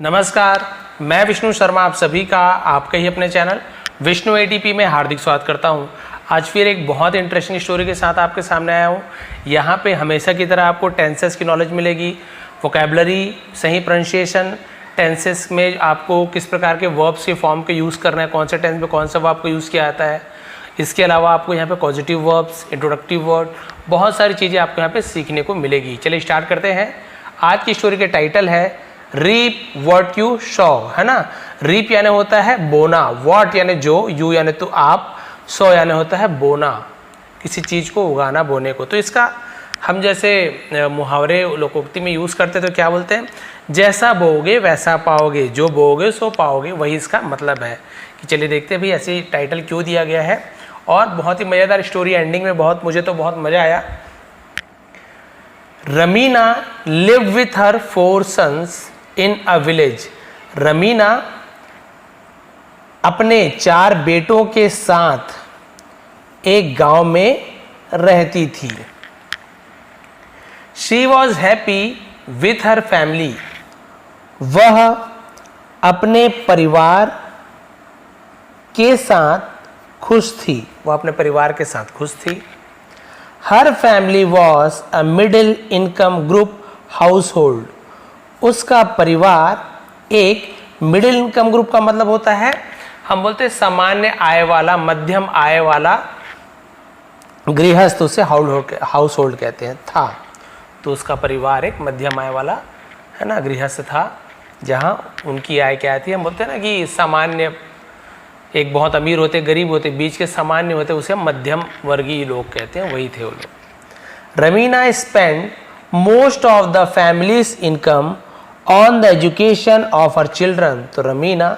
नमस्कार, मैं विष्णु शर्मा आप सभी का आपके ही अपने चैनल विष्णु एटीपी में हार्दिक स्वागत करता हूं। आज फिर एक बहुत इंटरेस्टिंग स्टोरी के साथ आपके सामने आया हूं। यहां पे हमेशा की तरह आपको टेंसेस की नॉलेज मिलेगी, वोकैबुलरी, सही प्रोनाउंसिएशन, टेंसेस में आपको किस प्रकार के वर्ब्स के फॉर्म के यूज़ करना है, कौन से टेंस में कौन सा वर्ब को यूज़ किया जाता है। इसके अलावा आपको यहाँ पे पॉजिटिव वर्ब्स, इंट्रोडक्टिव वर्ड, बहुत सारी चीज़ें आपको यहाँ पे सीखने को मिलेगी। चलिए स्टार्ट करते हैं। आज की स्टोरी के टाइटल है रीप व्हाट यू सॉ, है ना। रीप यानी होता है बोना, व्हाट यानी जो, यू यानी तो आप, सॉ यानी होता है बोना, किसी चीज़ को उगाना, बोने को। तो इसका हम जैसे मुहावरे लोकोक्ति में यूज़ करते तो क्या बोलते हैं, जैसा बोओगे वैसा पाओगे, जो बोओगे सो पाओगे, वही इसका मतलब है। कि चलिए देखते हैं भाई ऐसी टाइटल क्यों दिया गया है। और बहुत ही मज़ेदार स्टोरी, एंडिंग में मुझे तो बहुत मज़ा आया। Ramina live with her 4 sons in a village. Ramina अपने 4 बेटों के साथ एक गांव में रहती थी। She was happy with her family. वह अपने परिवार के साथ खुश थी। वह अपने परिवार के साथ खुश थी। Her family was a middle income group household. उसका परिवार एक मिडिल इनकम ग्रुप का मतलब होता है, हम बोलते हैं सामान्य आय वाला, मध्यम आय वाला गृहस्थ, उसे हाउस होल्ड कहते हैं, था। तो उसका परिवार एक मध्यम आय वाला, है ना, गृहस्थ था, जहाँ उनकी आय क्या थी, हम बोलते हैं ना कि सामान्य, एक बहुत अमीर होते, गरीब होते, बीच के सामान्य होते, उसे मध्यम वर्गीय लोग कहते हैं, वही थे वो लोग। Ramina spend most of the families income on the education of her children. तो रमीना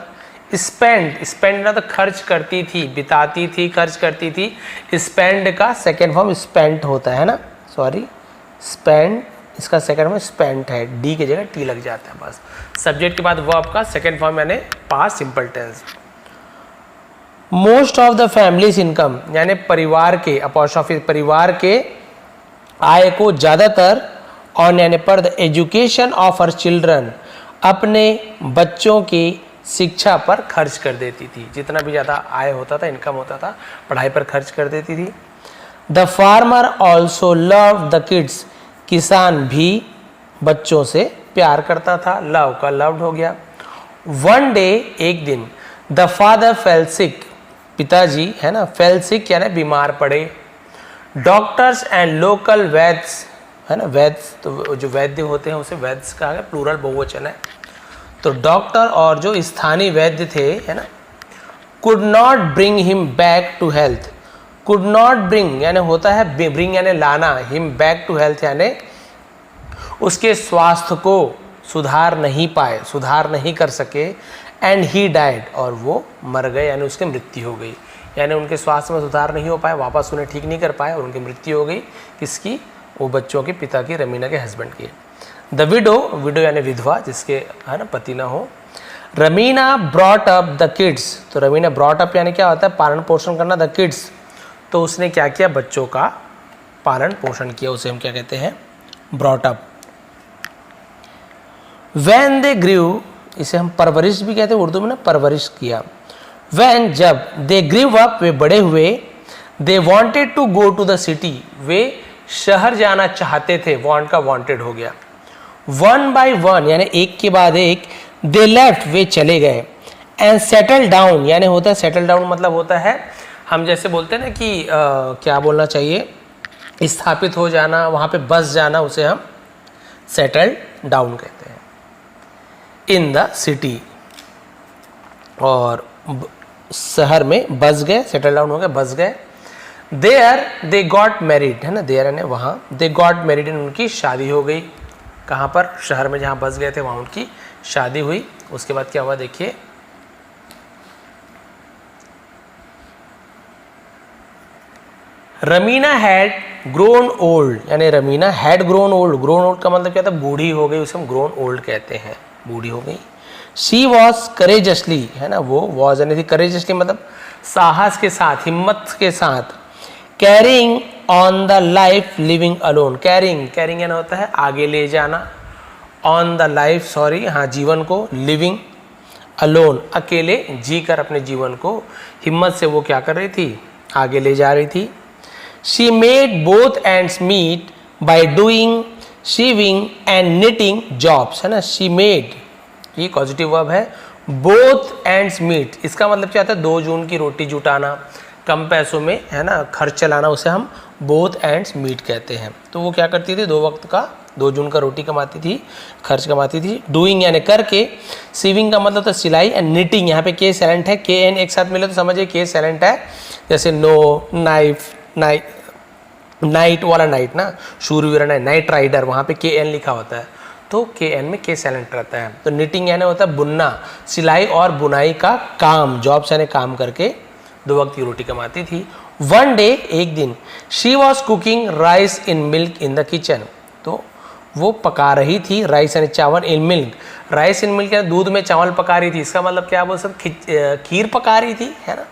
स्पेंड ना तो खर्च करती थी, बिताती थी, खर्च करती थी। स्पेंड का सेकेंड फॉर्म स्पेंट होता है ना, सॉरी, स्पेंड इसका सेकेंड फॉर्म स्पेंट है, डी की जगह टी लग जाता है बस। सब्जेक्ट के बाद वर्ब का सेकेंड फॉर्म यानी past simple tense. Most of the families income यानी परिवार के, अपॉस्ट्रोफी परिवार के आय को ज़्यादातर, ऑन यानी पर the education of her children, अपने बच्चों की शिक्षा पर खर्च कर देती थी। जितना भी ज़्यादा आय होता था, इनकम होता था, पढ़ाई पर खर्च कर देती थी। The farmer also love the kids. किसान भी बच्चों से प्यार करता था। लव का लव्ड हो गया। वन डे, एक दिन, द फादर फेल सिक। पिताजी, है ना, फेल सिक यानी बीमार पड़े। डॉक्टर्स एंड लोकल वैद्स, है ना, वैद्स तो जो वैद्य होते हैं उसे वैद्स कहा गया, प्लूरल बहुवचन है। तो डॉक्टर और जो स्थानीय वैद्य थे, है ना, could not bring him back to health. Could not bring यानी होता है ब्रिंग यानी लाना, हिम बैक टू हेल्थ यानी उसके स्वास्थ्य को सुधार नहीं पाए, सुधार नहीं कर सके। एंड ही डाइड, और वो मर गए यानी उसकी मृत्यु हो गई। यानी उनके स्वास्थ्य में सुधार नहीं हो पाया, वापस उन्हें ठीक नहीं कर पाए और उनकी मृत्यु हो गई। किसकी? वो बच्चों के पिता की, रमीना के हस्बैंड की। द विडो, विडो यानी विधवा, जिसके, है ना, पति ना हो। रमीना ब्रॉट अप द किड्स। तो रमीना ब्रॉट अप यानी क्या होता है, पालन पोषण करना, द किड्स। तो उसने क्या किया, बच्चों का पालन पोषण किया, उसे हम क्या कहते हैं, brought up. When they grieve, इसे हम परवरिश भी कहते हैं उर्दू में ना, परवरिश किया। व्हेन, जब, दे ग्रीव अप, वे बड़े हुए। They wanted to go to the city, वे शहर जाना चाहते थे, वांट का वांटेड हो गया। वन बाय वन यानी एक के बाद एक, दे लेफ्ट, वे चले गए। एंड सेटल डाउन यानी होता है, सेटल डाउन मतलब होता है, हम जैसे बोलते हैं ना कि क्या बोलना चाहिए, स्थापित हो जाना, वहाँ पे बस जाना, उसे हम सेटल डाउन कहते हैं। इन द सिटी, और शहर में बस गए, सेटल डाउन हो गए, बस गए। देयर दे गॉट मैरिड, है ना, देयर यानी वहाँ, दे गॉट मैरिड, उनकी शादी हो गई। कहाँ पर? शहर में जहाँ बस गए थे वहाँ उनकी शादी हुई। उसके बाद क्या हुआ देखिए, रमीना हैड ग्रोन ओल्ड, यानी Ramina had grown old. Grown old का मतलब क्या था, बूढ़ी हो गई, उसे हम ग्रोन ओल्ड कहते हैं, बूढ़ी हो गई। शी वॉज करेजसली, है ना, वो वॉज यानी थी, करेजसली मतलब साहस के साथ, हिम्मत के साथ। Carrying on the life living alone. Carrying, carrying यानी होता है आगे ले जाना, ऑन द लाइफ, सॉरी हाँ, जीवन को, लिविंग अलोन, अकेले जीकर अपने जीवन को हिम्मत से वो क्या कर रही थी, आगे ले जा रही थी। She made both ends meet by doing sewing and knitting jobs, है ना। शी मेड, ये पॉजिटिव वर्ब है, बोथ एंड्स मीट, इसका मतलब क्या होता है, 2 जून की रोटी जुटाना, कम पैसों में, है ना, खर्च चलाना, उसे हम बोथ एंड्स मीट कहते हैं। तो वो क्या करती थी, 2 वक्त का, 2 जून का रोटी कमाती थी, खर्च कमाती थी। डूइंग यानी करके, सीविंग का मतलब था सिलाई, एंड निटिंग, यहाँ पे के साइलेंट है, के एन एक साथ मिले तो समझिए के साइलेंट है, जैसे नो, नाइफ, नाइट वाला नाइट ना, शूरवीर नाइट राइडर, वहाँ पे के एन लिखा होता है, तो के एन में के साइलेंट रहता है। तो निटिंग यानी होता है बुनना, सिलाई और बुनाई का काम, जॉब्स यानी काम करके 2 वक्त की रोटी कमाती थी। वन डे, एक दिन, she was cooking rice in milk in the kitchen, तो वो पका रही थी राइस यानी चावल, in milk, rice in milk यानी दूध में चावल पका रही थी, इसका मतलब क्या, वो सब खीर पका रही थी, है ना,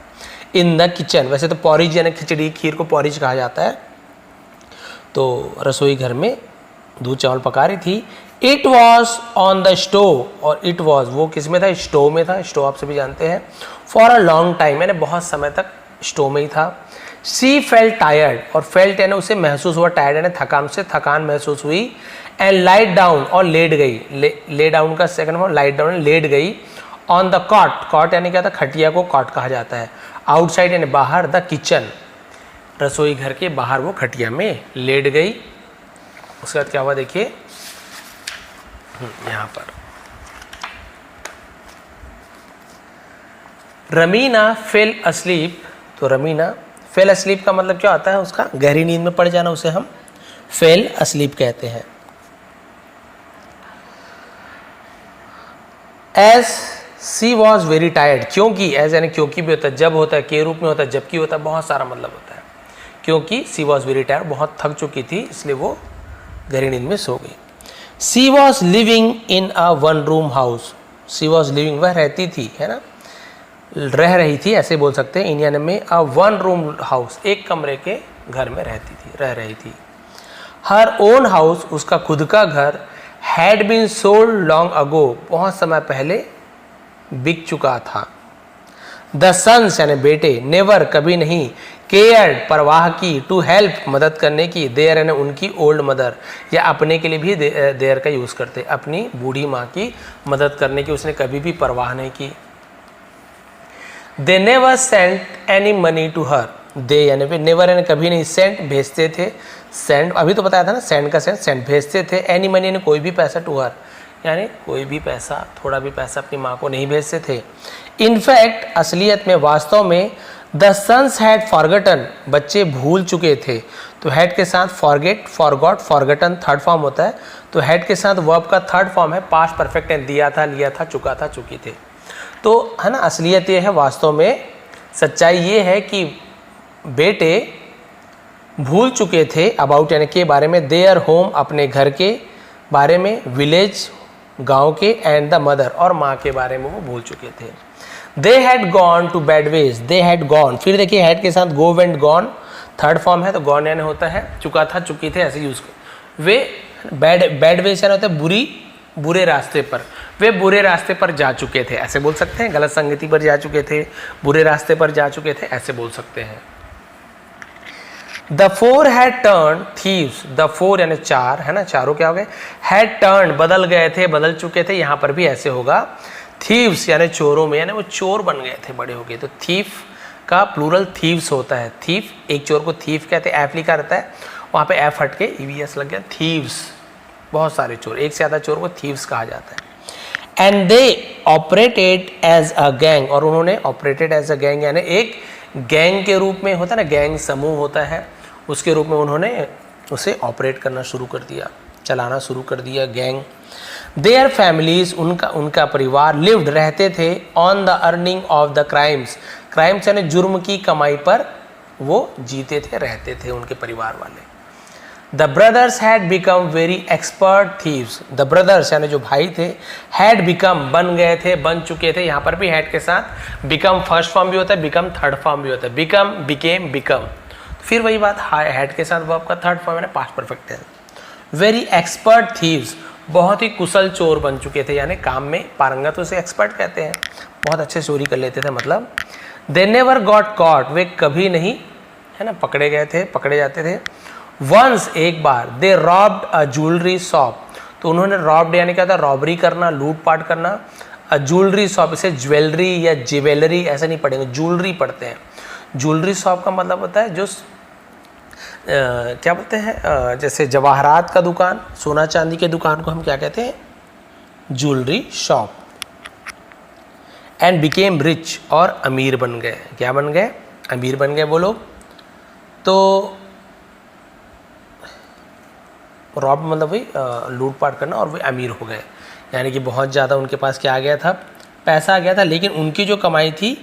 इन द किचन। वैसे तो पॉरिज यानी खिचड़ी, खीर को पॉरिज कहा जाता है, तो रसोई घर में दूध चावल पका रही थी। It was on the stove, और इट वॉज वो किस में था, स्टोव में था, स्टोव आप सभी जानते हैं। फॉर अ लॉन्ग टाइम यानी बहुत समय तक स्टोव में ही था। सी फेल्ट टायर्ड, और फेल्ट यानी उसे महसूस हुआ, टायर्ड यानी थकान, से थकान महसूस हुई। एंड लाइट डाउन, और लेट गई, ले डाउन का सेकंड फॉर्म लाइट डाउन, लेट गई। ऑन द कॉट, कॉट यानी क्या था, खटिया को कॉट कहा जाता है। आउटसाइड यानी बाहर, द किचन, रसोई घर के बाहर वो खटिया में लेट गई। उसके बाद क्या हुआ देखिए यहाँ पर, रमीना फेल अस्लीप, तो रमीना फेल अस्लीप का मतलब क्या होता है, उसका गहरी नींद में पड़ जाना, उसे हम फेल अस्लीप कहते हैं। As she was very tired, क्योंकि, एज यानी क्योंकि भी होता है, जब होता है, के रूप में होता है, जबकि होता है, बहुत सारा मतलब होता है। क्योंकि सी वॉज वेरी टायर्ड, बहुत थक चुकी थी, इसलिए वो गहरी नींद में सो गई। She was living in a 1 room house, she was living, वह रहती थी, है ना, रह रही थी, ऐसे बोल सकते हैं इंडियन में। अ 1 रूम हाउस, एक कमरे के घर में रहती थी, रह रही थी। हर ओन हाउस, उसका खुद का घर, had been sold long ago, बहुत समय पहले बिक चुका था। द सन्स यानी बेटे, नेवर कभी नहीं, केयर्ड परवाह की, टू हेल्प मदद करने की, देयर यानी उनकी ओल्ड मदर, या अपने के लिए भी देयर का यूज करते, अपनी बूढ़ी माँ की मदद करने की उसने कभी भी परवाह नहीं की। They never sent any money to her, they यानी नेवर यानी कभी नहीं, सेंट भेजते थे, सेंड अभी तो बताया था ना, सेंड का सेंड भेजते थे, एनी मनी यानी कोई भी पैसा, टू हर यानी कोई भी पैसा, थोड़ा भी पैसा अपनी माँ को नहीं भेजते थे। इनफैक्ट असलियत में, वास्तव में, द सन्स हैड फॉरगटन, बच्चे भूल चुके थे, तो हैड के साथ forget, forgot, forgotten third form होता है, तो हैड के साथ वर्ब का थर्ड फॉर्म है पास्ट परफेक्ट, दिया था, लिया था, चुका था, चुकी थे, तो है ना। असलियत ये है, वास्तव में सच्चाई ये है कि बेटे भूल चुके थे, अबाउट यानी के बारे में, देयर होम अपने घर के बारे में, विलेज गांव के, एंड द मदर और माँ के बारे में वो भूल चुके थे। They had gone to bad ways, they had gone, फिर देखिए हैड के साथ go went gone third form है, तो गॉन यानी होता है चुका था, चुकी थे, ऐसे यूज कर। वे बैड वेज यानी होता है बुरे रास्ते पर, वे बुरे रास्ते पर जा चुके थे, ऐसे बोल सकते हैं। गलत संगति पर जा चुके थे, बुरे रास्ते पर जा चुके थे, ऐसे बोल सकते हैं। The four had turn thieves, the four यानी 4 है ना, चारों क्या हो गए, हैड टर्न बदल गए थे, बदल चुके थे, यहाँ पर भी ऐसे होगा। थीव्स यानी चोरों में, यानी वो चोर बन गए थे बड़े हो गए, तो थीफ का प्लूरल थीव्स होता है। थीफ, एक चोर को थीफ कहते हैं, एफ लिखा रहता है, वहाँ पे एफ हट के ईवीएस लग गया, थीव्स, बहुत सारे चोर, एक से ज़्यादा चोर को थीव्स कहा जाता है। And they operated as a gang, और उन्होंने ऑपरेटेड एज अ गैंग यानी एक गैंग के रूप में, होता है ना गैंग समूह होता है, उसके रूप में उन्होंने उसे ऑपरेट करना शुरू कर दिया, चलाना शुरू कर दिया गैंग। देयर फैमिलीज, उनका परिवार, लिव्ड रहते थे, on the earning of the crimes, crimes यानी जुर्म की कमाई पर वो जीते थे, रहते थे उनके परिवार वाले। The brothers had become very expert thieves, the brothers यानी जो भाई थे, हैड बिकम बन गए थे, बन चुके थे, यहाँ पर भी हैड के साथ बिकम फर्स्ट फॉर्म भी होता है, बिकम थर्ड फॉर्म भी होता है, बिकम, बिकेम, बिकम, फिर वही बात, हैड के साथ वर्ब का थर्ड फॉर्म है पास्ट परफेक्ट है। वेरी एक्सपर्ट थीव्स, बहुत ही कुशल चोर बन चुके थे, यानी काम में पारंगत, उसे एक्सपर्ट कहते हैं, बहुत अच्छे चोरी कर लेते थे मतलब। दे नेवर गॉट कॉट, वे कभी नहीं, है ना, पकड़े गए थे, पकड़े जाते थे। वंस, एक बार, दे रॉब्ड अ ज्वेलरी शॉप, तो उन्होंने रॉब्ड यानी क्या था, रॉबरी करना, लूटपाट करना। अ ज्वेलरी शॉप, इसे ज्वेलरी या ज्वेलरी ऐसे नहीं पढ़ेंगे, ज्वेलरी पढ़ते हैं। ज्वेलरी शॉप का मतलब होता है जो क्या बोलते हैं, जैसे जवाहरात का दुकान, सोना चांदी के दुकान को हम क्या कहते हैं, jewellery shop. And became rich, और अमीर बन गए। क्या बन गए, अमीर बन गए वो लोग। तो रॉब मतलब वही लूटपाट करना, और वे अमीर हो गए, यानी कि बहुत ज़्यादा उनके पास क्या आ गया था, पैसा आ गया था। लेकिन उनकी जो कमाई थी,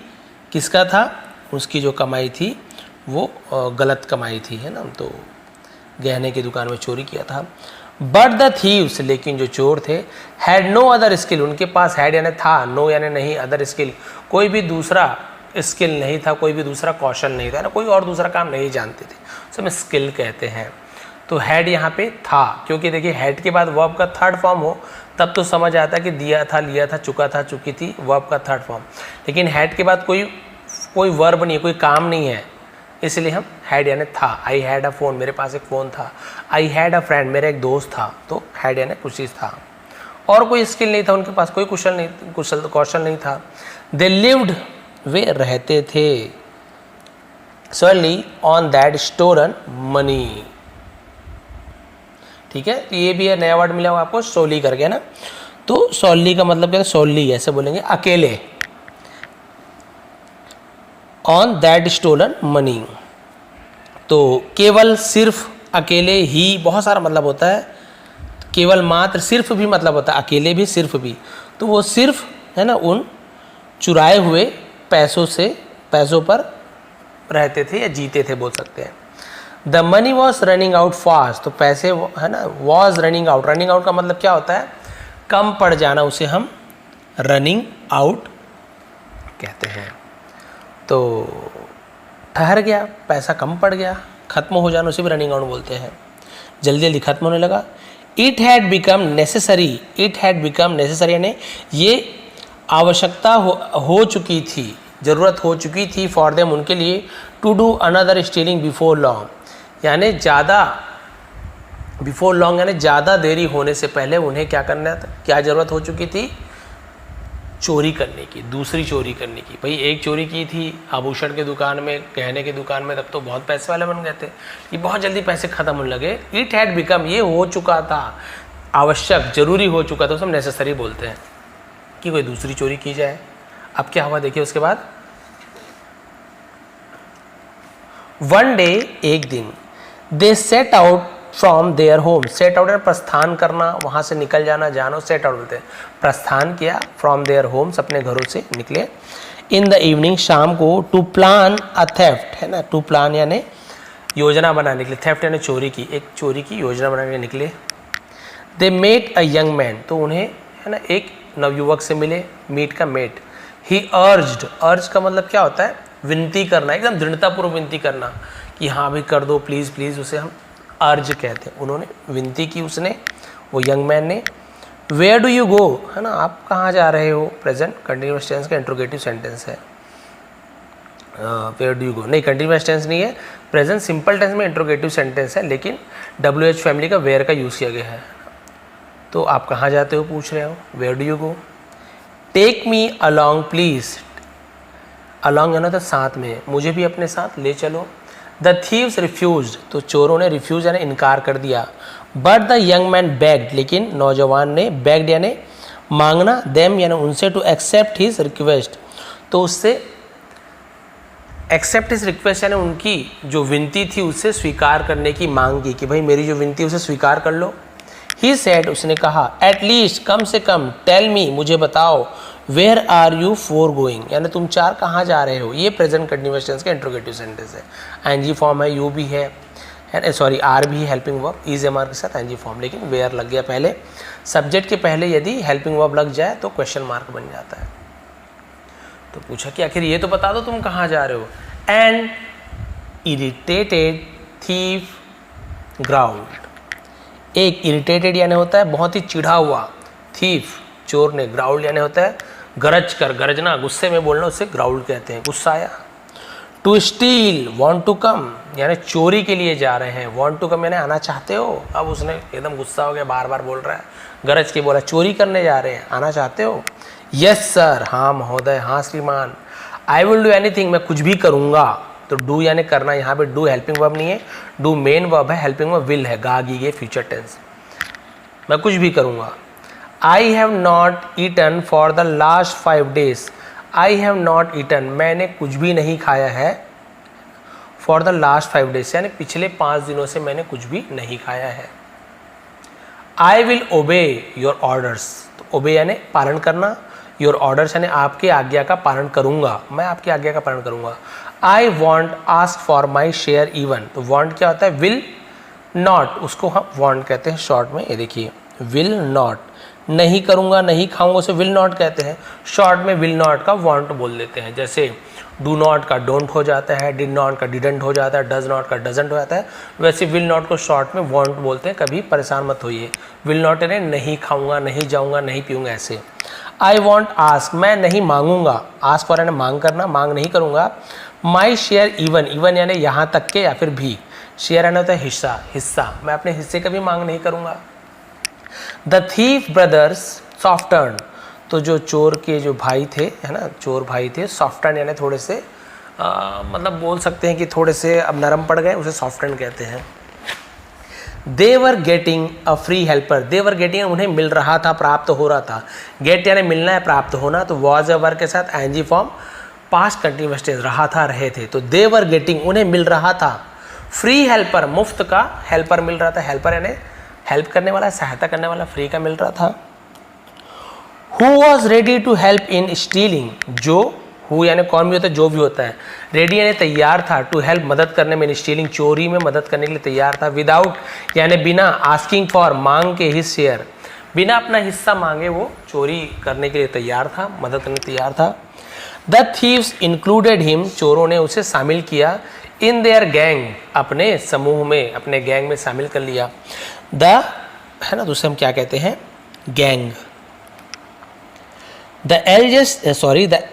किसका था, उसकी जो कमाई थी वो गलत कमाई थी, है ना, तो गहने की दुकान में चोरी किया था। बट द थीव्स, लेकिन जो चोर थे, हैड नो अदर स्किल, उनके पास हैड यानी था, नो यानी नहीं, अदर स्किल कोई भी दूसरा स्किल नहीं था, कोई भी दूसरा कौशल नहीं था ना, कोई और दूसरा काम नहीं जानते थे, उसे हम स्किल कहते हैं। तो हैड यहाँ पे था, क्योंकि देखिए हैड के बाद वर्ब का थर्ड फॉर्म हो तब तो समझ आता कि दिया था, लिया था, चुका था, चुकी थी, वर्ब का थर्ड फॉर्म। लेकिन हैड के बाद कोई वर्ब नहीं है, कोई काम नहीं है, इसलिए हम हैड यानी था। आई हैड अ फ़ोन, मेरे पास एक फ़ोन था। आई हैड अ फ्रेंड, मेरा एक दोस्त था। तो हैड यानी कुछ चीज़ था, और कोई स्किल नहीं था उनके पास, कोई कौशल नहीं था। दे लिव्ड, वे रहते थे, solely ऑन दैट स्टोरन मनी। ठीक है, तो ये भी है, नया वर्ड मिला हुआ आपको, सोली करके ना। तो सोली का मतलब क्या है, सोली ऐसे बोलेंगे, अकेले, ऑन दैट स्टोलन मनी। तो केवल, सिर्फ, अकेले ही, बहुत सारा मतलब होता है, केवल, मात्र, सिर्फ भी मतलब होता है, अकेले भी, सिर्फ भी। तो वो सिर्फ, है ना, उन चुराए हुए पैसों पर रहते थे या जीते थे बोल सकते हैं। The money was running out fast, तो पैसे, है ना, was running out, running out का मतलब क्या होता है, कम पड़ जाना, उसे हम रनिंग आउट कहते हैं। तो ठहर गया, पैसा कम पड़ गया, खत्म हो जाना, उसे भी रनिंग आउट बोलते हैं, जल्दी जल्दी खत्म होने लगा। It had become necessary, it had become necessary यानी ये आवश्यकता हो चुकी थी, ज़रूरत हो चुकी थी, फॉर देम, उनके लिए, to do another stealing before long, यानी ज़्यादा, बिफोर लॉन्ग यानी ज़्यादा देरी होने से पहले उन्हें क्या करना था, क्या ज़रूरत हो चुकी थी, चोरी करने की, दूसरी चोरी करने की। भाई एक चोरी की थी आभूषण के दुकान में, गहने की दुकान में, तब तो बहुत पैसे वाले बन गए थे, ये बहुत जल्दी पैसे खत्म होने लगे। इट हैड बिकम, ये हो चुका था, आवश्यक, जरूरी हो चुका था, उसे हम नेसेसरी बोलते हैं, कि कोई दूसरी चोरी की जाए। अब क्या हुआ देखिए उसके बाद, वन डे, एक दिन, they set out from their home, set out प्रस्थान करना, वहाँ से निकल जाना, जानो, सेट आउट बोलते हैं, प्रस्थान किया, फ्रॉम देयर होम्स, अपने घरों से निकले। इन द इवनिंग, शाम को, टू प्लान अ थेफ्ट, है ना, टू प्लान यानी योजना बनाने के लिए, थेफ्ट यानी चोरी की, एक चोरी की योजना बनाने के निकले। They met a young man, तो उन्हें, है ना, एक नवयुवक से मिले, मीट का मेट। ही अर्ज्ड, अर्ज का मतलब क्या होता है, विनती करना, एकदम दृढ़तापूर्वक विनती करना, कि हाँ भी कर दो प्लीज़ प्लीज़, उसे हम अर्ज कहते हैं। उन्होंने विनती की, उसने, वो यंग मैन ने। वेयर डू यू गो, है ना, आप कहाँ जा रहे हो, प्रेजेंट कंटिन्यूअस टेंस का इंट्रोगेटिव सेंटेंस है। वेयर डू यू गो नहीं, कंटिन्यूअस टेंस नहीं है, प्रेजेंट सिंपल टेंस में इंट्रोगेटिव सेंटेंस है, लेकिन WH फैमिली का वेयर का यूज़ किया गया है। तो आप कहाँ जाते हो पूछ रहे हो, where do you go. Take me along please, along है ना, तो साथ में, मुझे भी अपने साथ ले चलो। द थीव्स रिफ्यूज्ड, तो चोरों ने रिफ्यूज यानी इनकार कर दिया। But the young man bagged, लेकिन नौजवान ने, बेग्ड यानी मांगना, देम यानी उनसे, टू एक्सेप्ट हिज रिक्वेस्ट, तो उससे एक्सेप्ट हिज रिक्वेस्ट यानी उनकी जो विनती थी उससे स्वीकार करने की मांग की, कि भाई मेरी जो विनती है उसे स्वीकार कर लो। ही सेड, उसने कहा, एटलीस्ट, कम से कम, टेल मी, मुझे बताओ, where are you for going, यानी तुम चार कहाँ जा रहे हो। ये प्रेजेंट कंटिन्यूअस टेंस का इंट्रोगेटिव सेंटेंस है, आईएनजी फॉर्म है, यू भी है, सॉरी आर भी है, helping verb is am are के साथ आईएनजी फॉर्म, लेकिन वेयर लग गया पहले, सब्जेक्ट के पहले यदि हेल्पिंग वर्ब लग जाए तो क्वेश्चन मार्क बन जाता है। तो पूछा कि आखिर ये तो बता दो तुम कहाँ जा रहे हो। एंड इरिटेटेड थीफ ग्राउंड, एक इरिटेटेड यानी होता है बहुत ही चिढ़ा हुआ, थीफ चोर ने, ग्राउल्ड यानी होता है गरज कर, गरजना गुस्से में बोलना, उसे ग्राउल्ड कहते हैं, गुस्सा आया। To steal, want to come यानी चोरी के लिए जा रहे हैं, वॉन्ट टू कम यानी आना चाहते हो। अब उसने एकदम गुस्सा हो गया, बार बार बोल रहा है, गरज के बोला चोरी करने जा रहे हैं, आना चाहते हो। यस सर, हाँ महोदय, हाँ श्रीमान। आई विल डू एनीथिंग, मैं कुछ भी करूँगा। तो डू यानी करना, यहाँ पे डू हेल्पिंग वर्ब नहीं है, डू मेन वर्ब है, हेल्पिंग वर्ब विल है, गा गी गे फ्यूचर टेंस, मैं कुछ भी करूँगा। I have not eaten for the last 5 days, I have not eaten मैंने कुछ भी नहीं खाया है, फॉर द लास्ट 5 days यानी पिछले 5 दिनों से मैंने कुछ भी नहीं खाया है। आई विल ओबे योर ऑर्डर्स, तो ओबे यानी पालन करना, योर ऑर्डर्स यानी आपके आज्ञा का पालन करूंगा, मैं आपकी आज्ञा का पालन करूंगा। I want ask for my share even, तो वॉन्ट क्या होता है, विल नॉट, उसको हम वॉन्ट कहते हैं शॉर्ट में, ये देखिए विल नॉट, नहीं करूंगा नहीं खाऊंगा उसे विल नॉट कहते हैं, शॉर्ट में विल नॉट का वॉन्ट बोल देते हैं। जैसे डू नॉट का डोंट हो जाता है, डिड नॉट का डिडंट हो जाता है, डज नॉट का डजंट हो जाता है, वैसे विल नॉट को शॉर्ट में वॉन्ट बोलते हैं। कभी परेशान मत होइए, विल नॉट यानी नहीं खाऊंगा, नहीं जाऊंगा, नहीं पीऊंगा, ऐसे। आई वॉन्ट आस्क, मैं नहीं मांगूंगा, आस्क फॉर यानी मांग करना, मांग नहीं करूंगा। माई शेयर इवन, इवन यानी यहाँ तक के या फिर भी, शेयर यानी होता है हिस्सा, हिस्सा, मैं अपने हिस्से का भी मांग नहीं करूंगा। द थीफ ब्रदर्स सॉफ्टर्न, तो जो चोर के जो भाई थे, है ना, चोर भाई थे, सॉफ्टर्न यानी थोड़े से मतलब बोल सकते हैं कि थोड़े से अब नरम पड़ गए, उसे सॉफ्टर्न कहते हैं। They were getting a free helper, they were getting उन्हें मिल रहा था, प्राप्त हो रहा था, गेट यानी मिलना है, प्राप्त होना, तो वॉज अ वर्ब के साथ NG form past continuous tense, रहा था, रहे थे, तो दे वर गेटिंग उन्हें मिल रहा था, फ्री हेल्पर मुफ्त का हेल्पर मिल रहा था, हेल्पर यानी हेल्प करने वाला, सहायता करने वाला, फ्री का मिल रहा था। Who was ready to help in stealing, जो, हु यानी कौन भी होता है, जो भी होता है, रेडी यानी तैयार था, टू हेल्प मदद करने में, इन स्टीलिंग चोरी में मदद करने के लिए तैयार था। विदाउट यानी बिना, आस्किंग फॉर मांग के, हिज शेयर बिना अपना हिस्सा मांगे वो चोरी करने के लिए तैयार था, मदद करने तैयार था। द थीव्स इंक्लूडेड हिम, चोरों ने उसे शामिल किया, इन देयर गैंग अपने समूह में, अपने गैंग में शामिल कर लिया। द, है ना, दूसरे हम क्या कहते हैं, gang. The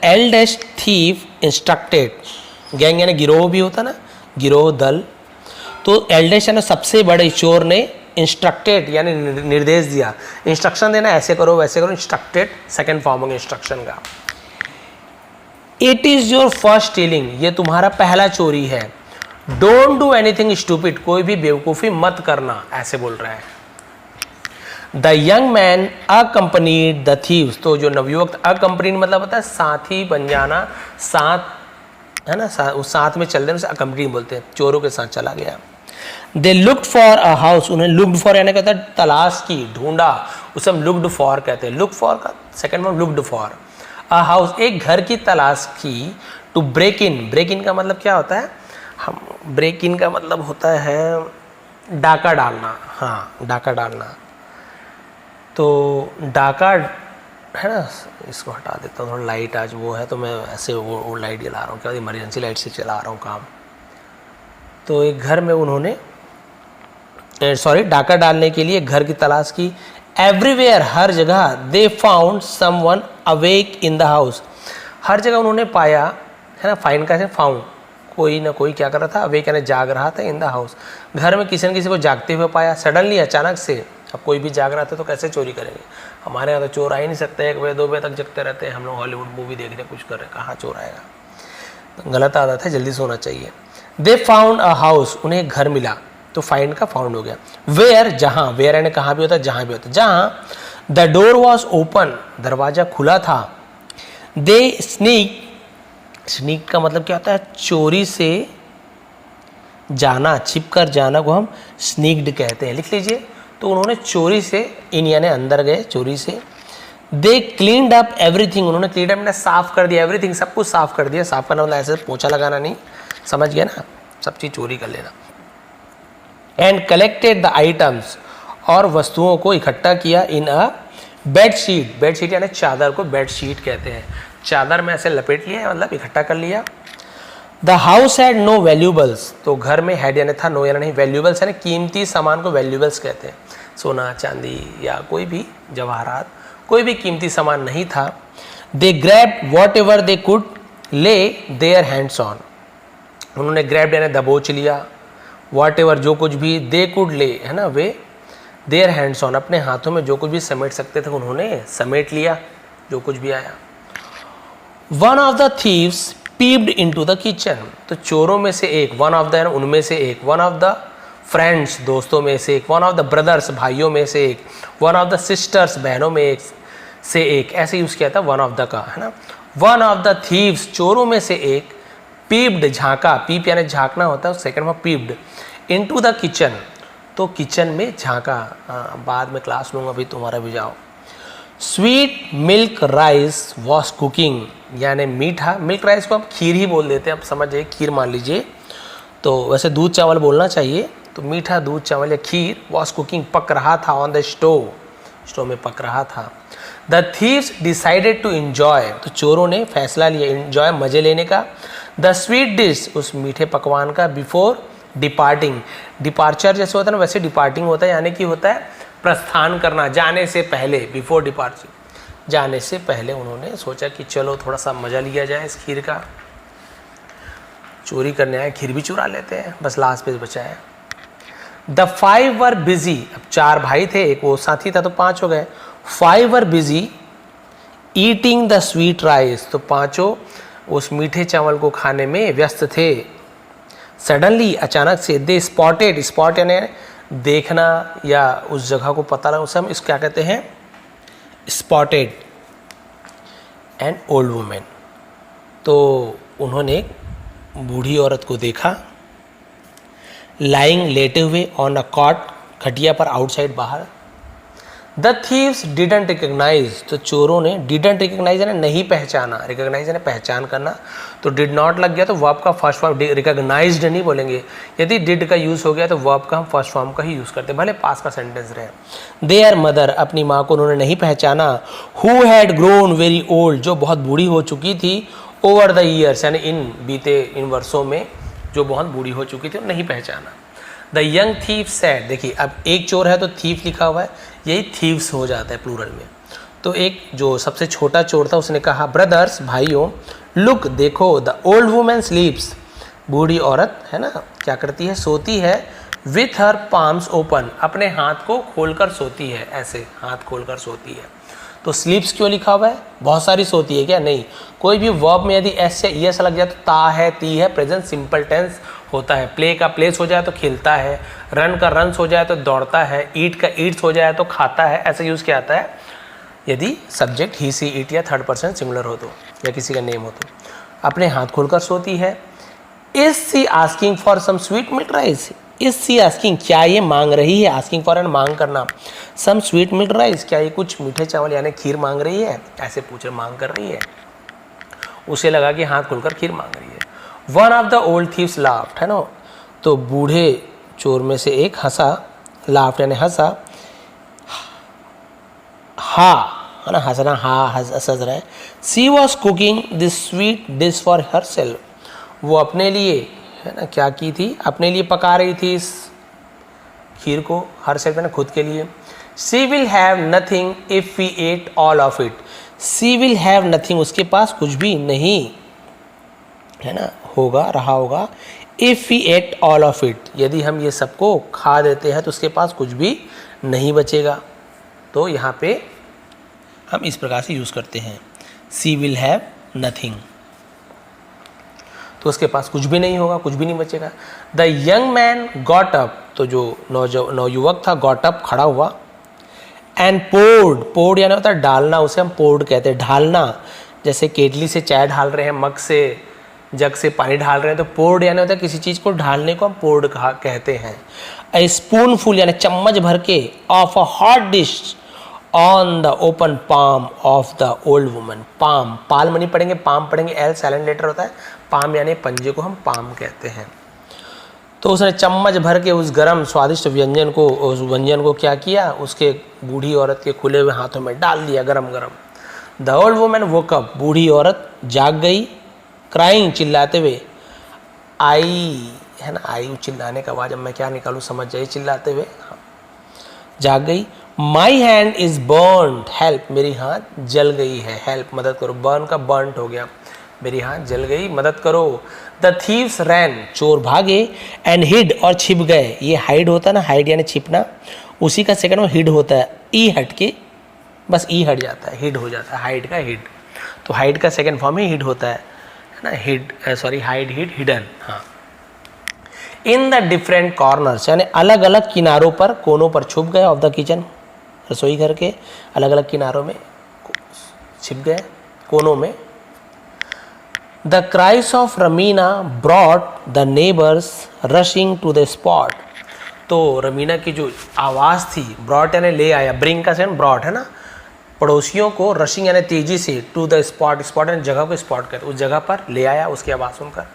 eldest thief instructed, gang यानी गिरोह भी होता ना, गिरोह दल, तो एल्डेस्ट यानी सबसे बड़े चोर ने, इंस्ट्रक्टेड यानी निर्देश दिया, इंस्ट्रक्शन देना, ऐसे करो वैसे करो, इंस्ट्रक्टेड सेकंड फॉर्म होगा इंस्ट्रक्शन का। It is your first stealing, ये तुम्हारा पहला चोरी है। डोंट डू एनीथिंग स्टूपिड, कोई भी बेवकूफ़ी मत करना, ऐसे बोल रहा है। The young man accompanied the thieves, तो जो नवयुवक, अकम्पनीड मतलब होता है साथी बन जाना, साथ, है ना, उस साथ में चल देने से अकम्पनीड बोलते हैं, चोरों के साथ चला गया। They looked for a house, उन्हें लुक्ड फॉर यानी कहता है तलाश की, ढूंढा, उसे हम लुक्ड फॉर कहते हैं। लुक फॉर का सेकंड में लुक्ड फॉर, अ हाउस एक घर की तलाश की। To break in, break in का मतलब क्या होता है, हम ब्रेक इन का मतलब होता है डाका डालना, हाँ डाका डालना, तो डाका, है ना, इसको हटा देता हूँ, थोड़ा लाइट आज वो है तो मैं ऐसे वो लाइट जला रहा हूँ, क्या इमरजेंसी लाइट से चला रहा हूँ काम। तो एक घर में उन्होंने डाका डालने के लिए घर की तलाश की। एवरीवेयर, हर जगह, they found someone awake in the house, हर जगह उन्होंने पाया, है ना, फाइंड का फाउंड, कोई ना कोई क्या कर रहा था, अवेक यानी जाग रहा था, इन द हाउस, घर में किसी न किसी को जागते हुए पाया, सडनली अचानक से। अब कोई भी जाग रहा था तो कैसे चोरी करेंगे, हमारे यहाँ तो चोर आ ही नहीं सकते, 1 बजे 2 बजे तक जगते रहते हैं हम लोग, हॉलीवुड मूवी देख रहे कुछ कर रहे, कहाँ चोर आएगा, तो गलत आदत है, जल्दी सोना चाहिए। दे फाउंड अ हाउस, उन्हें एक घर मिला, तो फाइंड का फाउंड हो गया। वेयर, जहाँ, वेयर यानी कहाँ भी होता है, जहाँ भी होता है, जहाँ। द डोर वॉज ओपन, दरवाजा खुला था। दे स्नीक, स्नीक का मतलब क्या होता है, चोरी से जाना, छिप कर जाना को हम स्नीक्ड कहते हैं, लिख लीजिए। तो उन्होंने चोरी से, इन यानी अंदर गए चोरी से। दे क्लीन्ड अप एवरीथिंग, उन्होंने क्लीन अप साफ कर दिया, एवरीथिंग सब कुछ साफ कर दिया, साफ करना मतलब ऐसे पोछा लगाना नहीं, समझ गया ना, सब चीज़ चोरी कर लेना। एंड कलेक्टेड द आइटम्स, और वस्तुओं को इकट्ठा किया, इन अ बेडशीट, बेडशीट यानी चादर को बेडशीट कहते हैं, चादर में ऐसे लपेट लिया मतलब इकट्ठा कर लिया। The house had no valuables, तो घर में हैड यानी था, नो यानी नहीं, वैल्यूबल्स यानी कीमती सामान को वैल्यूबल्स कहते हैं, सोना चांदी या कोई भी जवाहरात, कोई भी कीमती सामान नहीं था। They grab whatever they could lay their hands on, उन्होंने ग्रैब यानी दबोच लिया, वॉट एवर जो कुछ भी, दे कुड ले है ना वे, देयर हैंड्स ऑन अपने हाथों में जो कुछ भी समेट सकते थे उन्होंने समेट लिया, जो कुछ भी आया। One of the thieves peeped into the kitchen, तो चोरों में से एक, वन ऑफ द उनमें से एक, वन ऑफ द फ्रेंड्स दोस्तों में से एक, वन ऑफ द ब्रदर्स भाइयों में से एक, वन ऑफ द सिस्टर्स बहनों में एक से एक, ऐसे यूज किया था वन ऑफ द का, है ना। वन ऑफ द थीव्स चोरों में से एक, पीप्ड झांका, पीप यानी झांकना होता है, सेकंड में पीप्ड, इनटू द किचन तो किचन में झांका। बाद में क्लास लूँगा, अभी तुम्हारा भी जाओ। Sweet milk rice was cooking, यानी मीठा, मिल्क राइस को हम खीर ही बोल देते हैं, आप समझ जाइए, खीर मान लीजिए, तो वैसे दूध चावल बोलना चाहिए, तो मीठा दूध चावल या खीर वॉज कुकिंग पक रहा था ऑन द स्टोव, स्टोव में पक रहा था। The thieves decided to enjoy, तो चोरों ने फैसला लिया इंजॉय मजे लेने का, द स्वीट डिश उस मीठे पकवान का, बिफोर डिपार्टिंग, डिपार्चर जैसे होता है ना वैसे डिपार्टिंग होता है, यानी कि होता है प्रस्थान करना, जाने से पहले, बिफोर डिपार्चर, जाने से पहले उन्होंने सोचा कि चलो थोड़ा सा मजा लिया जाए इस खीर का, चोरी करने आए खीर भी चुरा लेते हैं, बस लास्ट पेज बचा है। द फाइव वर बिजी, अब 4 भाई थे, एक वो साथी था तो 5 हो गए। 5 वर busy eating the sweet rice, तो 5 उस मीठे चावल को खाने में व्यस्त थे। सडनली अचानक से, दे स्पॉटेड, स्पॉट यानी देखना या उस जगह को पता लगा, उसे हम इस क्या कहते हैं, स्पॉटेड एन ओल्ड वुमेन, तो उन्होंने एक बूढ़ी औरत को देखा, लाइंग लेटे हुए ऑन अ कॉट, खटिया पर आउटसाइड बाहर। द थीव्स डिडंट रिकग्नाइज, तो चोरों ने डिडंट रिकग्नाइज यानी नहीं पहचाना, रिकग्नाइज यानी पहचान करना, तो डिड नॉट लग गया तो वर्ब का फर्स्ट फॉर्म, रिकग्नाइज्ड नहीं बोलेंगे, यदि डिड का यूज हो गया तो वर्ब का हम फर्स्ट फॉर्म का ही यूज करते हैं, भले पास का सेंटेंस रहे। देयर मदर, अपनी माँ को उन्होंने नहीं पहचाना, who had grown very old, जो बहुत बूढ़ी हो चुकी थी, ओवर द ईयर्स यानी इन वर्षों में जो बहुत बूढ़ी हो चुकी थी, नहीं पहचाना। द यंग थीफ सैड, देखिए अब एक चोर है तो थीफ लिखा हुआ है, यही थीव्स हो जाता है प्लूरल में, तो एक जो सबसे छोटा चोर था उसने कहा, ब्रदर्स भाइयों, लुक देखो, द ओल्ड वुमेन स्लीप्स, बूढ़ी औरत है ना क्या करती है, सोती है, विथ हर पाम्स ओपन, अपने हाथ को खोलकर सोती है, ऐसे हाथ खोलकर सोती है। तो स्लीप्स क्यों लिखा हुआ है, बहुत सारी सोती है क्या, नहीं, कोई भी वर्ब में यदि एस या ईएस लग जाए तो ता है, ती है, प्रेजेंट सिंपल टेंस होता है। प्ले का प्लेस हो जाए तो खेलता है, रन का रन्स हो जाए तो दौड़ता है, ईट का ईट्स हो जाए तो खाता है, ऐसे यूज़ किया जाता है यदि सब्जेक्ट ही सी इट या थर्ड पर्सन सिंगुलर हो तो, या किसी का नेम हो तो। अपने हाथ खोलकर सोती है। Is she asking for some sweet milk rice, is she asking, क्या ये मांग रही है, आस्किंग फॉर एंड मांग करना, सम स्वीट मिल्क राइस, क्या ये कुछ मीठे चावल यानी खीर मांग रही है, ऐसे पूछे मांग कर रही है, उसे लगा कि हाथ खोलकर खीर मांग रही है। One of the old thieves laughed, है ना, तो बूढ़े चोर में से एक हंसा, लाफ्ड यानी हंसा, हा है ना, हंसना, हा हंस रहा है। She was cooking this sweet dish for herself, वो अपने लिए है ना क्या की थी, अपने लिए पका रही थी इस खीर को, हर सेल्फ यानी खुद के लिए। She will have nothing if we ate all of it, she will have nothing, उसके पास कुछ भी नहीं है ना होगा, रहा होगा, if we ate all of it, यदि हम ये सबको खा देते हैं तो उसके पास कुछ भी नहीं बचेगा। तो यहाँ पे हम इस प्रकार से यूज़ करते हैं, सी विल हैव नथिंग, तो उसके पास कुछ भी नहीं होगा, कुछ भी नहीं बचेगा। The young man got up, तो जो नौयुवक था, गॉट अप खड़ा हुआ, एंड पोर्ड, पोर्ड यानी होता है डालना, उसे हम पोर्ड कहते हैं, ढालना, जैसे केटली से चाय ढाल रहे हैं, मग से जग से पानी ढाल रहे हैं, तो पोर्ड यानी होता है किसी चीज़ को ढालने को हम पोर्ड कहते हैं। ए स्पून फुल यानी चम्मच भर के, of a hot dish on the open palm of the old woman, palm, palm नहीं पढ़ेंगे, पाम पढ़ेंगे, एल साइलेंट लेटर होता है, पाम यानी पंजे को हम पाम कहते हैं। तो उसने चम्मच भर के उस गरम स्वादिष्ट व्यंजन को, उस व्यंजन को क्या किया, उसके बूढ़ी औरत के खुले हुए हाथों में डाल दिया गरम गरम। The old woman woke up, बूढ़ी औरत जाग गई, क्राइंग, चिल्लाते हुए, आई है ना, आई चिल्लाने का आवाज़, अब मैं क्या निकालूँ समझ जाइए, चिल्लाते हुए। जाग गई। My hand is burned, help, मेरी हाथ जल गई है, हेल्प, मदद करो, बर्न का बर्न्ट हो गया, मेरी हाथ जल गई, मदद करो। द थीव्स रैन, चोर भागे, एंड हिड, और छिप गए। ये हाइड होता है ना, हाइड यानी छिपना, उसी का सेकंड में हिड होता है, ई हट के, बस ई हट जाता है, हिड हो जाता है, हाइड का हिड, तो हाइड का सेकंड फॉर्म ही हिड होता है ना, hid, sorry, hide, hid, hidden. हाँ, इन द डिफरेंट कॉर्नर्स, यानी अलग अलग किनारों पर, कोनों पर छुप गए, ऑफ द किचन, रसोई घर के अलग अलग किनारों में छिप गए, कोनों में। The cries of Ramina brought the neighbours rushing to the spot, तो रमीना की जो आवाज़ थी, ब्रॉट यानी ले आया, ब्रिंग का सेकंड ब्रॉट है ना, पड़ोसियों को, रशिंग यानी तेजी से, टू द स्पॉट, स्पॉट यानी जगह को स्पॉट कर, उस जगह पर ले आया उसकी आवाज़ सुनकर।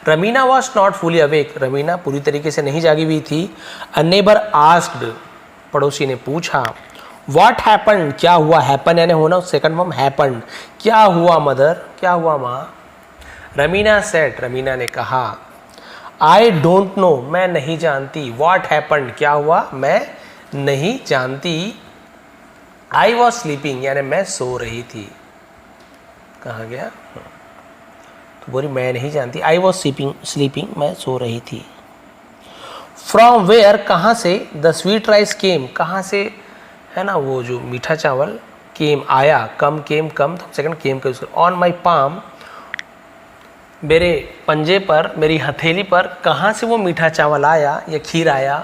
रमीना वॉज नॉट फुली अवेक, रमीना पूरी तरीके से नहीं जागी हुई थी। अ नेबर आस्क्ड, पड़ोसी ने पूछा, व्हाट हैपन्ड, क्या हुआ, हैपन यानी होना, सेकंड फॉर्म हैपन्ड, क्या हुआ मदर, क्या हुआ माँ। रमीना सेड, रमीना ने कहा, आई डोंट नो, मैं नहीं जानती, व्हाट हैपन्ड, क्या हुआ, मैं नहीं जानती। आई वॉज स्लीपिंग, यानी मैं सो रही थी, कहाँ गया, तो बोली मैं नहीं जानती, आई वॉज स्लीपिंग, मैं सो रही थी। फ्रॉम वेयर, कहाँ से, द स्वीट राइस केम, कहाँ से है ना वो जो मीठा चावल, केम आया, कम, केम कम, तो सेकंड केम का यूज कर। ऑन माई पाम, मेरे पंजे पर, मेरी हथेली पर, कहाँ से वो मीठा चावल आया या खीर आया।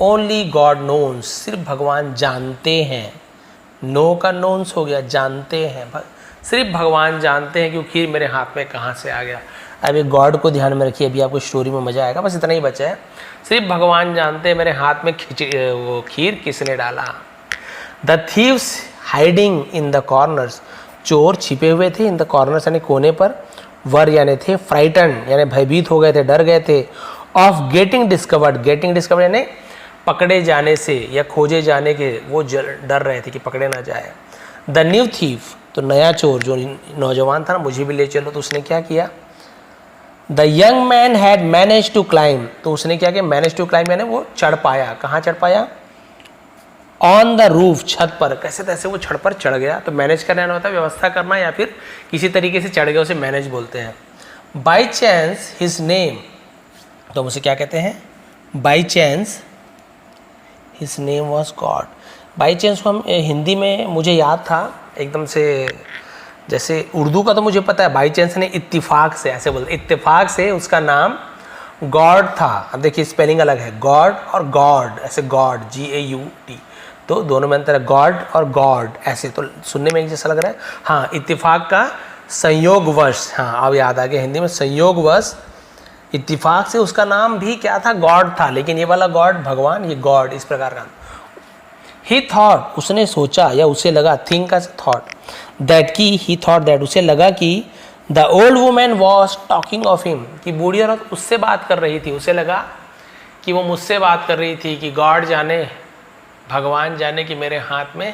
ओनली गॉड नोन्स, सिर्फ भगवान जानते हैं, नो का नोन्स हो गया, जानते हैं, सिर्फ भगवान जानते हैं कि वो खीर मेरे हाथ में कहाँ से आ गया। अभी गॉड को ध्यान में रखिए, अभी आपको स्टोरी में मजा आएगा, बस इतना ही बचा है। सिर्फ भगवान जानते हैं मेरे हाथ में वो खीर किसने डाला। The thieves hiding in the corners, चोर छिपे हुए थे, इन द कॉर्नर्स यानी कोने पर, वर यानी थे, फ्राइटन यानी भयभीत हो गए थे, डर गए थे, of getting discovered, getting discovered यानी पकड़े जाने से या खोजे जाने के, वो डर रहे थे कि पकड़े ना जाए। द न्यू थीफ, तो नया चोर जो नौजवान था ना, मुझे भी ले चलो, तो उसने क्या किया। The young man had manage to climb, तो उसने क्या किया, मैनेज टू क्लाइम यानी वो चढ़ पाया, कहाँ चढ़ पाया, ऑन द रूफ, छत पर, कैसे तैसे वो छत पर चढ़ गया। तो मैनेज करना होता है व्यवस्था करना, या फिर किसी तरीके से चढ़ गया, उसे मैनेज बोलते हैं। बाई चांस हिज नेम, तो हम उसे क्या कहते हैं, by chance his name was God. By chance को हम हिंदी में मुझे याद था एकदम से, जैसे उर्दू का तो मुझे पता है, बाई चांस ने इत्तिफाक से, ऐसे बोलते, इत्तिफाक से उसका नाम गॉड था। अब देखिए स्पेलिंग अलग है, गॉड और गॉड, ऐसे गॉड, GAUD, तो दोनों में अंतर है, गॉड और गॉड, ऐसे तो सुनने में एक जैसा लग रहा है। हाँ, इत्तिफाक का संयोगवश, हाँ अब याद आ गया, हिंदी में संयोगवश, इत्तिफाक से उसका नाम भी क्या था, गॉड था, लेकिन ये वाला गॉड भगवान, ये गॉड, इस प्रकार का। ही थॉट, उसने सोचा या उसे लगा, थिंक का थॉट, दैट की, ही थॉट दैट, उसे लगा कि the old women was talking of him, कि बूढ़ी औरत उससे बात कर रही थी, उसे लगा कि वो मुझसे बात कर रही थी, कि गॉड जाने, भगवान जाने कि मेरे हाथ में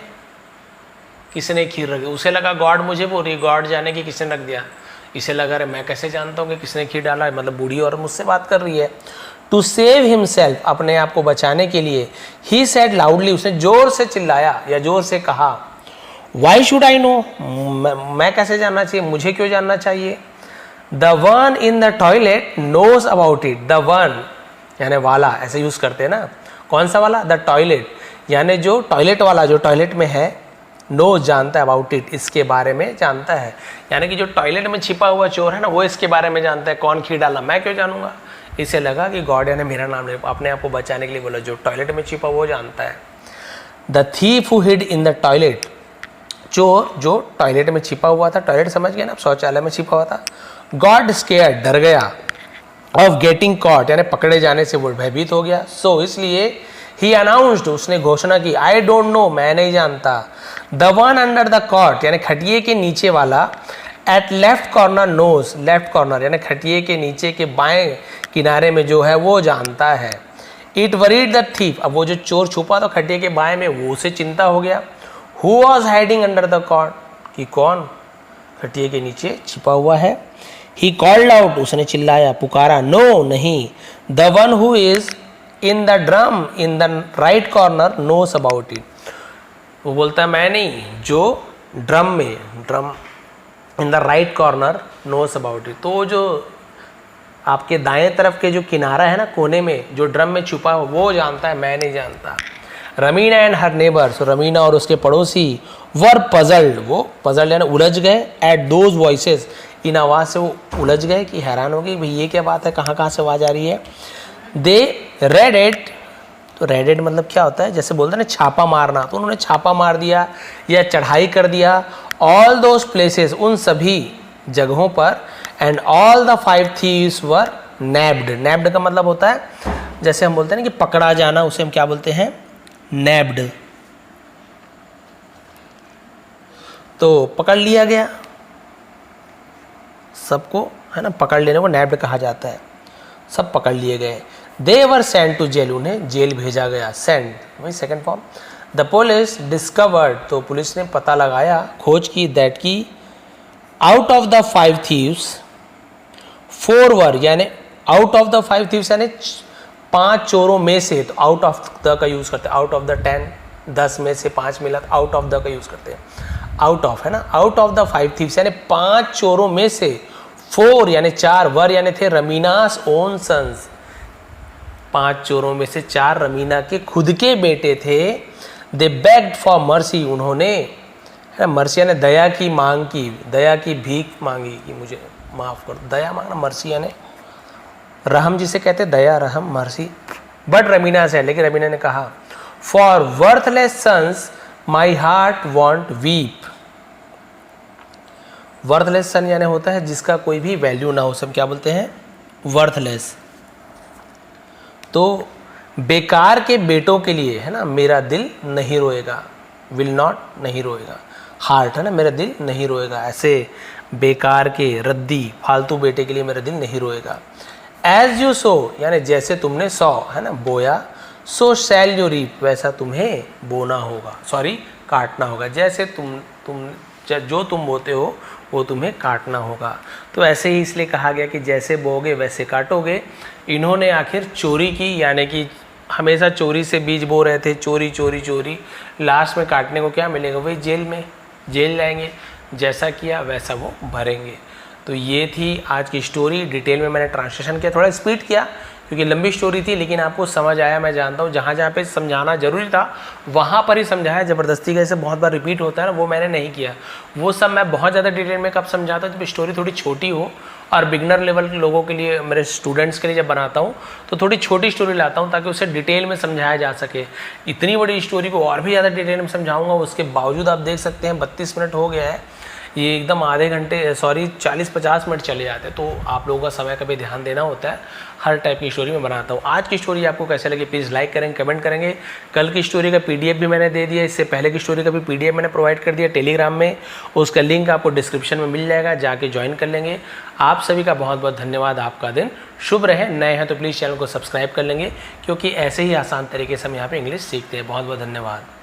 किसने खीर रखी। उसे लगा गॉड मुझे बोल रही, गॉड जाने कि किसने रख दिया। इसे लगा रहे मैं कैसे जानता हूँ कि किसने खीर डाला है, मतलब बूढ़ी औरत मुझसे बात कर रही है। टू सेव हिमसेल्फ, अपने आप को बचाने के लिए, ही सेड लाउडली, उसने जोर से चिल्लाया या जोर से कहा, वाई शुड आई नो, मैं कैसे जानना चाहिए, मुझे क्यों जानना चाहिए। The one in the toilet knows about it, the one यानी वाला, ऐसे यूज करते हैं ना, कौन सा वाला, द टॉयलेट यानी जो टॉयलेट वाला, जो टॉयलेट में है, नो जानता है, अबाउट इट इसके बारे में जानता है, यानी कि जो टॉयलेट में छिपा हुआ चोर है ना, वो इसके बारे में जानता है, कौन खीर डाला, मैं क्यों जानूंगा। इसे लगा कि गॉड यानी मेरा नाम ले, अपने आप को बचाने के लिए बोला, जो टॉयलेट में छिपा वो जानता है। The thief who hid in the toilet, चोर जो टॉयलेट में छिपा हुआ था, टॉयलेट समझ गया ना, शौचालय में छिपा हुआ था। गॉड स्केयर्ड, डर गया, ऑफ गेटिंग कॉट यानी पकड़े जाने से वो भयभीत हो गया। सो इसलिए ही अनाउंस्ड, उसने घोषणा की, आई डोंट नो, मैं नहीं जानता। The one under the cot यानी खटिए के नीचे वाला, at left corner knows, left corner यानी खटिए के नीचे के बाएं किनारे में जो है वो जानता है। इट वरीड द थीफ, अब वो जो चोर छुपा था खटिए के बाएं में, वो उसे चिंता हो गया। Who was hiding under the cot, कि कौन खटिए के नीचे छिपा हुआ है। ही कॉल्ड आउट, उसने चिल्लाया, पुकारा, नो नहीं। The one who is in the drum in the right corner knows about it. वो बोलता है मैं नहीं, जो ड्रम में, drum in the right corner knows about it. तो जो आपके दाएं तरफ के जो किनारा है ना, कोने में जो ड्रम में छुपा हो, वो जानता है, मैं नहीं जानता। रमीना एंड हर नेबर्स, रमीना और उसके पड़ोसी, वर पजल्ड, वो पजल्ड यानी उलझ गए, एट दोज वॉइसेस, इन आवाज़ से वो उलझ गए कि हैरान हो गए भाई ये क्या बात है, कहाँ कहाँ से आवाज़ आ रही है। दे रेड इट, तो रेड इट मतलब क्या होता है, जैसे बोलते हैं ना छापा मारना, तो उन्होंने छापा मार दिया या चढ़ाई कर दिया। ऑल दोज प्लेसेस, उन सभी जगहों पर, एंड ऑल द 5 थीव्स वर नैब्ड। नैब्ड का मतलब होता है, जैसे हम बोलते हैं ना कि पकड़ा जाना, उसे हम क्या बोलते हैं, नैब्ड। तो पकड़ लिया गया सबको, है ना, पकड़ लेने को नैब्ड कहा जाता है। सब पकड़ लिए गए। दे वर सेंड टू जेल, उन्हें जेल भेजा गया। सेंड वही second form. The police discovered, तो पुलिस ने पता लगाया, खोज की, दैट की आउट ऑफ द 5 थीव्स 4 वर, यानी आउट ऑफ द 5 थीव्स यानी 5 चोरों में से, तो आउट ऑफ द का यूज करते हैं। आउट ऑफ द 10 में से 5 मिला, आउट ऑफ द का यूज करते हैं। आउट ऑफ है ना, आउट ऑफ द 5 थीव्स यानी 5 चोरों में से 4 यानी 4 वर यानी थे रमीनास ओन सन्स, 5 चोरों में से 4 रमीना के खुद के बेटे थे। दे बेग्ड फॉर मर्सी, उन्होंने मर्सी यानी दया की मांग की, दया की भीख मांगी कि मुझे माफ़ कर, दया मांगना, मर्सी यानी रहम जिसे कहते दया, रहम, मर्सी। बट रमीना से, लेकिन रमीना ने कहा for worthless sons my heart won't weep. Worthless son यानी होता है जिसका कोई भी वैल्यू ना हो, सब क्या बोलते हैं, वर्थलेस। तो बेकार के बेटों के लिए, है ना, मेरा दिल नहीं रोएगा, विल नॉट, नहीं रोएगा, हार्ट है ना, मेरा दिल नहीं रोएगा, ऐसे बेकार के, रद्दी, फालतू बेटे के लिए मेरा दिल नहीं रोएगा। एज यू सो यानी जैसे तुमने सौ, है ना, बोया, सो शैल यू रीप, वैसा तुम्हें बोना होगा, सॉरी काटना होगा, जैसे तुम जो तुम बोते हो वो तुम्हें काटना होगा। तो ऐसे ही इसलिए कहा गया कि जैसे बोगे वैसे काटोगे। इन्होंने आखिर चोरी की, यानी कि हमेशा चोरी से बीज बो रहे थे, चोरी चोरी चोरी, लास्ट में काटने को क्या मिलेगा, वही जेल में, जेल जाएंगे, जैसा किया वैसा वो भरेंगे। तो ये थी आज की स्टोरी। डिटेल में मैंने ट्रांसलेशन किया, थोड़ा स्पीड किया क्योंकि लंबी स्टोरी थी, लेकिन आपको समझ आया, मैं जानता हूँ। जहाँ जहाँ पे समझाना जरूरी था वहाँ पर ही समझाया, ज़बरदस्ती का ऐसे बहुत बार रिपीट होता है ना, वो मैंने नहीं किया। वो सब मैं बहुत ज़्यादा डिटेल में कब समझाता हूँ, जब स्टोरी थोड़ी छोटी हो, और बिगनर लेवल के लोगों के लिए, मेरे स्टूडेंट्स के लिए जब बनाता हूँ तो थोड़ी छोटी स्टोरी लाता हूँ ताकि उसे डिटेल में समझाया जा सके। इतनी बड़ी स्टोरी को और भी ज़्यादा डिटेल में समझाऊँगा, उसके बावजूद आप देख सकते हैं 32 मिनट हो गया है, ये एकदम आधे घंटे, सॉरी 40-50 मिनट चले जाते हैं। तो आप लोगों का समय का भी ध्यान देना होता है, हर टाइप की स्टोरी में बनाता हूँ। आज की स्टोरी आपको कैसे लगी प्लीज़ लाइक करेंगे, कमेंट करेंगे। कल की स्टोरी का PDF भी मैंने दे दिया, इससे पहले की स्टोरी का भी PDF मैंने प्रोवाइड कर दिया टेलीग्राम में, उसका लिंक आपको डिस्क्रिप्शन में मिल जाएगा, जाके ज्वाइन कर लेंगे। आप सभी का बहुत बहुत धन्यवाद, आपका दिन शुभ रहे। नए हैं तो प्लीज़ चैनल को सब्सक्राइब कर लेंगे, क्योंकि ऐसे ही आसान तरीके से हम यहाँ पर इंग्लिश सीखते हैं। बहुत बहुत धन्यवाद।